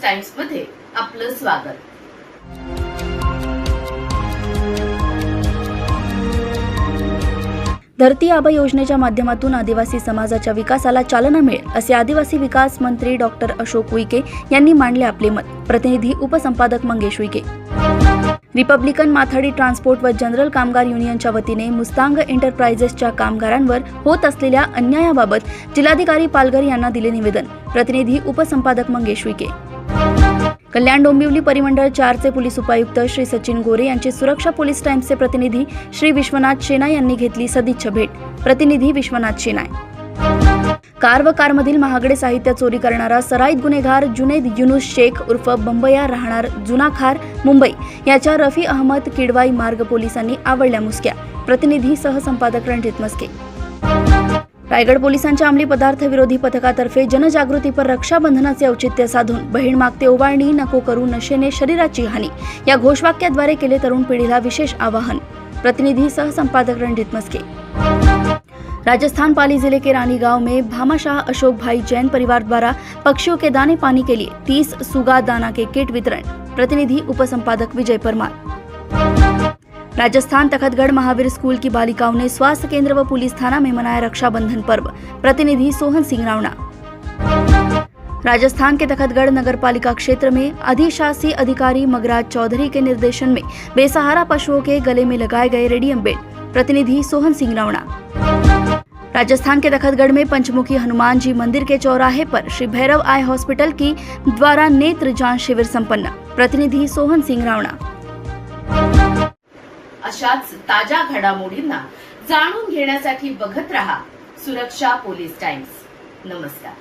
Times मध्ये आपलं स्वागत। धरती आबा योजनेच्या माध्यमातून आदिवासी समाजाच्या विकासाला चालना मिळेल असे आदिवासी विकास मंत्री डॉक्टर अशोक उईके यांनी मांडले आपले मत। प्रतिनिधी उपसंपादक मंगेश उईके। रिपब्लिकन माथाडी ट्रान्सपोर्ट व जनरल कामगार युनियनच्या वतीने मुस्तांग एंटरप्राइजेसच्या कामगारांवर होत असलेल्या अन्यायाबाबत जिल्हाधिकारी पालघर यांना दिले निवेदन। प्रतिनिधी उपसंपादक मंगेश उईके। कल्याण डोंबिवली परिमंडळ 4 चे पोलीस उपायुक्त श्री सचिन गोरे यांची सुरक्षा पोलीस टाइम्सचे प्रतिनिधी श्री विश्वनाथ शेनाय यांनी घेतली सदिच्छा भेट। प्रतिनिधी विश्वनाथ शेनाय। कार व कारमधील महागडे साहित्य चोरी करणारा सराईत गुन्हेगार जुनैद युनुस शेख उर्फ बंबया राहणार जुनाखार मुंबई याच्या रफी अहमद किडवाई मार्ग पोलिसांनी आवळल्या मुसक्या। प्रतिनिधी सहसंपादक रणजित मस्के। रायगड पोलिसांच्या अंमली पदार्थ विरोधी पथकातर्फे जनजागृतीपर रक्षाबंधनाचे औचित्य साधून बहीण मागते ओवाळणी नको करू नशेने शरीराची हानी या घोषवाक्याद्वारे केले तरुण पिढीला विशेष आवाहन। प्रतिनिधि सह संपादक रणजित मस्के। राजस्थान पाली जिले के रानी गांव में भामाशाह अशोक भाई जैन परिवार द्वारा पक्षियों के दाने पानी के लिए 30 सुगा दाना के किट वितरण। प्रतिनिधि उपसंपादक विजय परमार। राजस्थान तखतगढ़ महावीर स्कूल की बालिकाओं ने स्वास्थ्य केंद्र व पुलिस थाना में मनाया रक्षाबंधन पर्व। प्रतिनिधि सोहन सिंह रावणा। राजस्थान के तखतगढ़ नगर पालिका क्षेत्र में अधिशासी अधिकारी मगराज चौधरी के निर्देशन में बेसहारा पशुओं के गले में लगाए गए रेडियम बेल्ट। प्रतिनिधि सोहन सिंह रावणा। राजस्थान के तखतगढ़ में पंचमुखी हनुमान जी मंदिर के चौराहे पर श्री भैरव आई हॉस्पिटल की द्वारा नेत्र जांच शिविर संपन्न। प्रतिनिधि सोहन सिंह रावणा। अशाच ताज्या घडामोडींना जाणून घेण्यासाठी बघत रहा सुरक्षा पोलीस टाइम्स। नमस्कार।